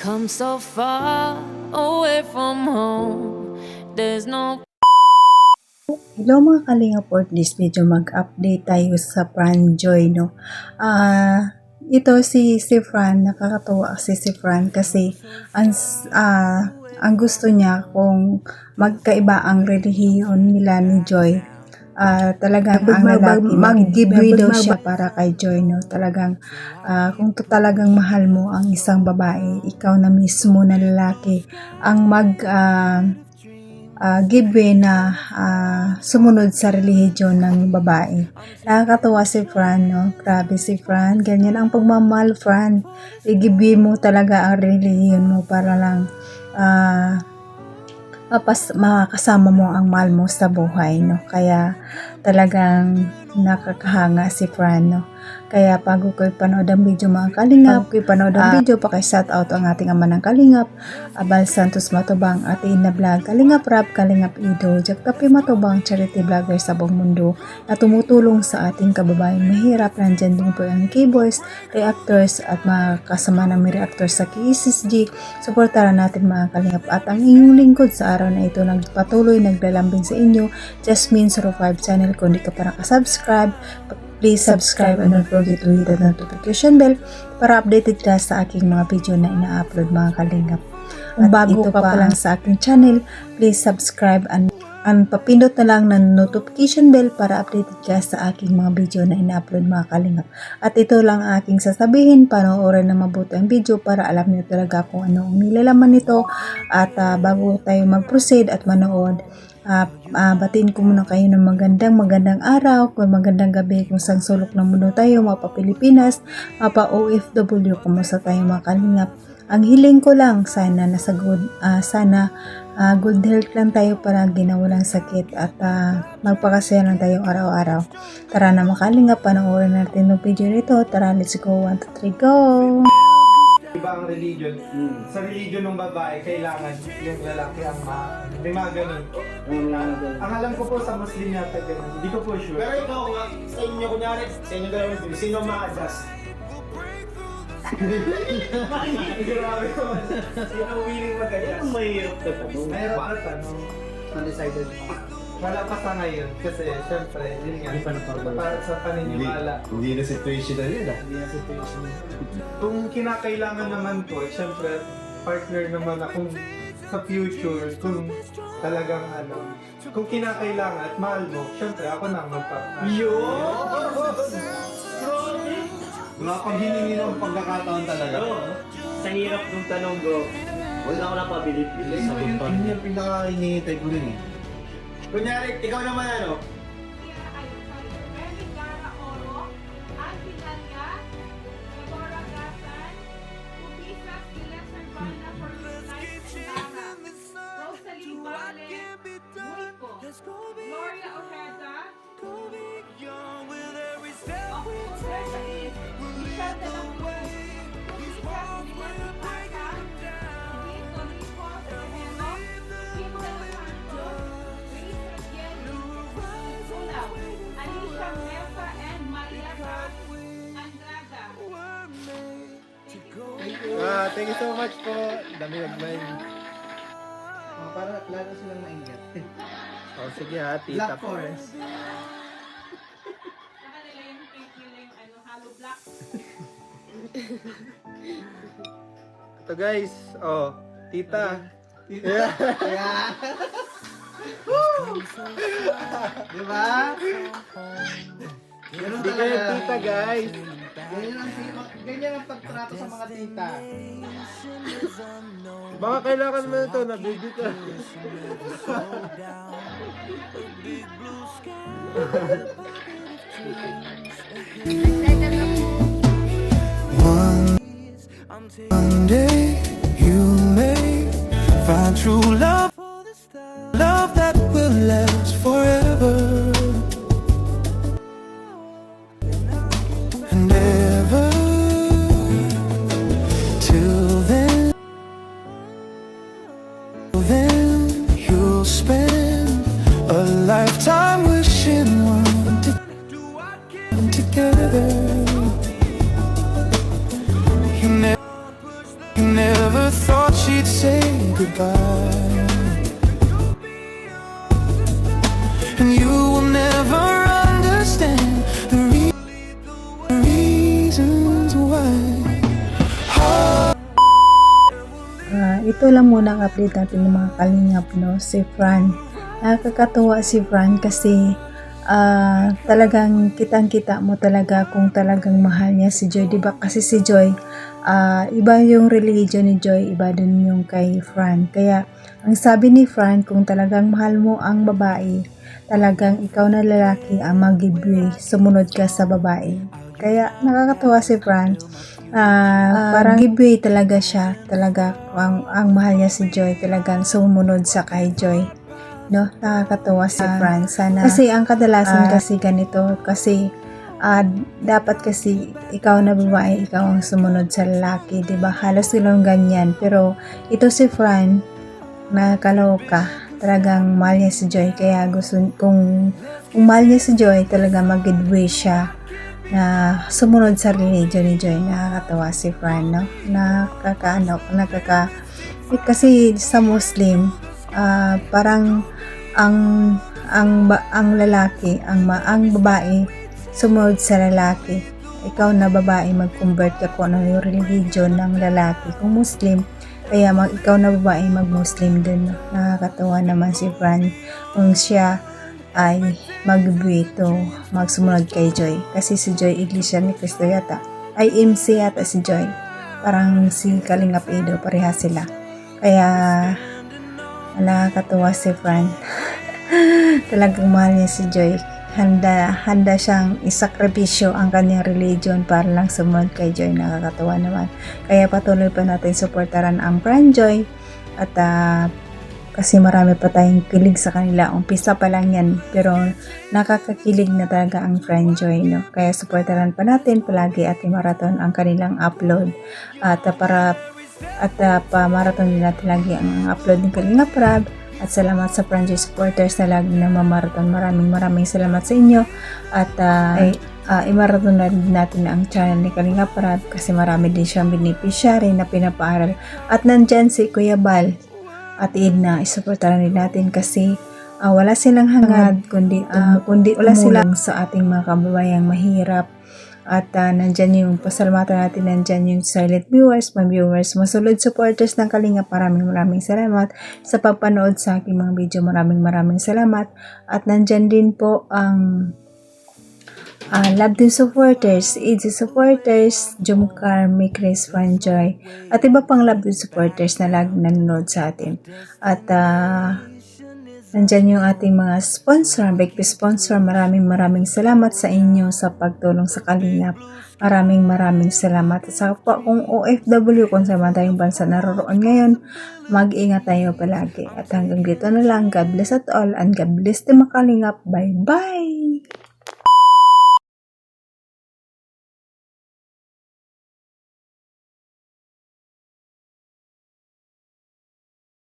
come so far away from home. There's no. Hello mga kalinga, for this video mag-update tayo sa Fran Joy, no. Ito si Fran, nakakatuwa si Fran kasi ang gusto niya kung magkaiba ang relihiyon nila ni Joy. Talagang ang lalaki mag-giveaway daw siya para kay Joy, no. Talagang kung talagang mahal mo ang isang babae, ikaw na mismo na lalaki ang giveaway na sumunod sa relihiyon ng babae. Nakakatawa si Fran, no? Grabe si Fran. Ganyan ang pagmamahal, Fran. I-giveaway mo talaga ang relihiyon mo para lang makasama mo ang mahal mo sa buhay, no? Kaya talagang nakakahanga si Fran, no? Kaya bago ko ipanood ang video mga kalingap, paki-shout out ang ating ama ng kalingap, Abal Santos Matubang, Ate Ina Vlog, Kalingap Rap, Kalingap Ido, Jack-Tapi Matubang, charity vlogger sa buong mundo na tumutulong sa ating kababayang mahirap. Nandyan din po ang keyboards, reactors at mga kasama ng reactors sa KSSG. Suportahan natin mga kalingap at ang inyong lingkod sa araw na ito nagpatuloy naglalambing sa inyo, Jasmine 05 channel. Kung di ka pa nakasubscribe, please subscribe and don't forget to hit the notification bell para updated ka sa aking mga video na ina-upload mga kalingap. At bago ka pa lang sa aking channel, please subscribe and papindot na lang ng notification bell para updated ka sa aking mga video na ina-upload mga kalingap. At ito lang aking sasabihin, panoorin na mabuti ang video para alam niyo talaga kung ano ang nilalaman nito. At bago tayo mag-proceed at manood, batiin ko muna kayo ng magandang araw, magandang gabi kung saan sulok ng mundo tayo, mga pa-Pilipinas, mga pa-OFW, kumusta tayo mga kalingap. Ang hiling ko lang, sana good health lang tayo para ginawalang sakit at magpakasaya lang tayo araw-araw. Tara na mga kalingap, panoorin natin yung video nito. Tara, let's go, 1, 2, 3, go! Iba ang religion. Sa religion ng babae, kailangan yung lalaki ang may mga ganun. Ang alam ko po sa Muslim yata ganun. Hindi ko po sure. Pero ikaw nga, sa inyo kunyari, sa inyo dalawang sino ma-adjust? Grabe ko. Sino willing mag-adjust? Ang mahirap na tanong. Mahirap na tanong. Undecided. Wala pa sa ngayon kasi syempre, yun nga. Hindi pa napapala. Para sa paniniwala. Hindi na situational yun ah. Hindi na situation. Kung kinakailangan naman po, syempre, partner naman akong sa future, kung talagang kung kinakailangan at mahal mo, syempre ako na ang Wala pang hiningi ng pagkakataon talaga. Sa hirap ng tanong bro, wala ko napabilit sa Yun button. yung pinaka-hinihintay ko rin eh. Kunyari, ikaw naman ano? Gloria Ojeda, Alicia Melfa, and Maria Andrada. Thank you so much po. Dami nagmay. Para lalo silang maingat. Sige ha, tita Black Forest. Saka nila yung pink yung hollow black. Ito guys, tita. Yeah. Diba? Ganun Hindi kayo talaga. tita guys. Ganyan ang pagtrato sa mga tita. Baka kailangan mo ito, nabigit ka. One day you may find true love, love that will last forever and ever. Till then you'll spend a lifetime wishing one together. You never never thought she'd say goodbye. And you will never understand the reasons why. Ito lang muna ang update natin ng mga kalingap, no? Si Fran. Nakakatuwa si Fran kasi talagang kitang-kita mo talaga kung talagang mahal niya si Joy, diba? Kasi si Joy, iba yung religion ni Joy, iba din yung kay Fran. Kaya, ang sabi ni Fran, kung talagang mahal mo ang babae, talagang ikaw na lalaki ang mag-give way, sumunod ka sa babae. Kaya, nakakatuwa si Fran. Parang give way talaga siya. Talaga, ang mahal niya si Joy, talagang sumunod sa kay Joy. No, nakakatuwa si Fran. Sana kasi ang kadalasan kasi ganito, kasi dapat kasi ikaw na babae, ikaw ang sumunod sa lalaki, 'di ba? Halos silang ganyan. Pero ito si Fran, nakakaloka. Talagang mahal niya si Joy, kaya gusto kung mahal niya si Joy, talaga mag-give way siya na sumunod sa religion ni Joy. Nakakatawa si Fran, no? Kasi sa Muslim, parang ang lalaki, ang babae sumunod sa lalaki. Ikaw na babae, mag-convert ka kung ano yung religion ng lalaki. Kung Muslim, kaya ikaw na babae, mag-Muslim din. Nakakatawa naman si Fran kung siya ay mag-buwito, magsumunod kay Joy. Kasi si Joy, Iglesia ni Cristo yata. Ay, MC yata si Joy. Parang si Kalingap Edo, pareha sila. Kaya, nakakatuwa si Fran. Talagang mahal niya si Joy. Handa siyang isakripisyo ang kanyang religion para lang sumunod kay Joy. Nakakatuwa naman. Kaya patuloy pa natin suportaran ang Fran Joy. At kasi marami pa tayong kilig sa kanila. Umpisa pa lang yan, pero nakakakilig na talaga ang Fran Joy, no? Kaya supportaran pa natin palagi at i-marathon ang kanilang upload. At pa-marathon din natin lagi ang upload ng Kalingap Rab. At salamat sa Fran Joy supporters na lagi na mamarathon. Maraming salamat sa inyo. At i-marathon na din natin ang channel ni Kalingap Rab kasi marami din siyang beneficiary na pinapaaral. At nandyan si Kuya Bal at Edna, isuportahan din natin kasi wala silang hangad kundi wala silang sa ating mga kababayang mahirap. At nandyan yung pasalamatan natin, nandyan yung silent viewers, mga viewers, masulod supporters ng Kalingap. Maraming salamat sa pagpanood sa aking mga video. Maraming salamat. At nandyan din po ang love din supporters, easy supporters, Jumcar, Mikris, Fran Joy, at iba pang love din supporters na lagi nanonood sa atin. At nandyan yung ating mga sponsor, big sponsor. Maraming salamat sa inyo sa pagtulong sa Kalingap. Maraming salamat. At sa po kung OFW, kung saan man tayong bansa naroroon ngayon, mag-ingat tayo palagi. At hanggang dito na lang. God bless at all, and God bless the mga Kalingap. Bye-bye!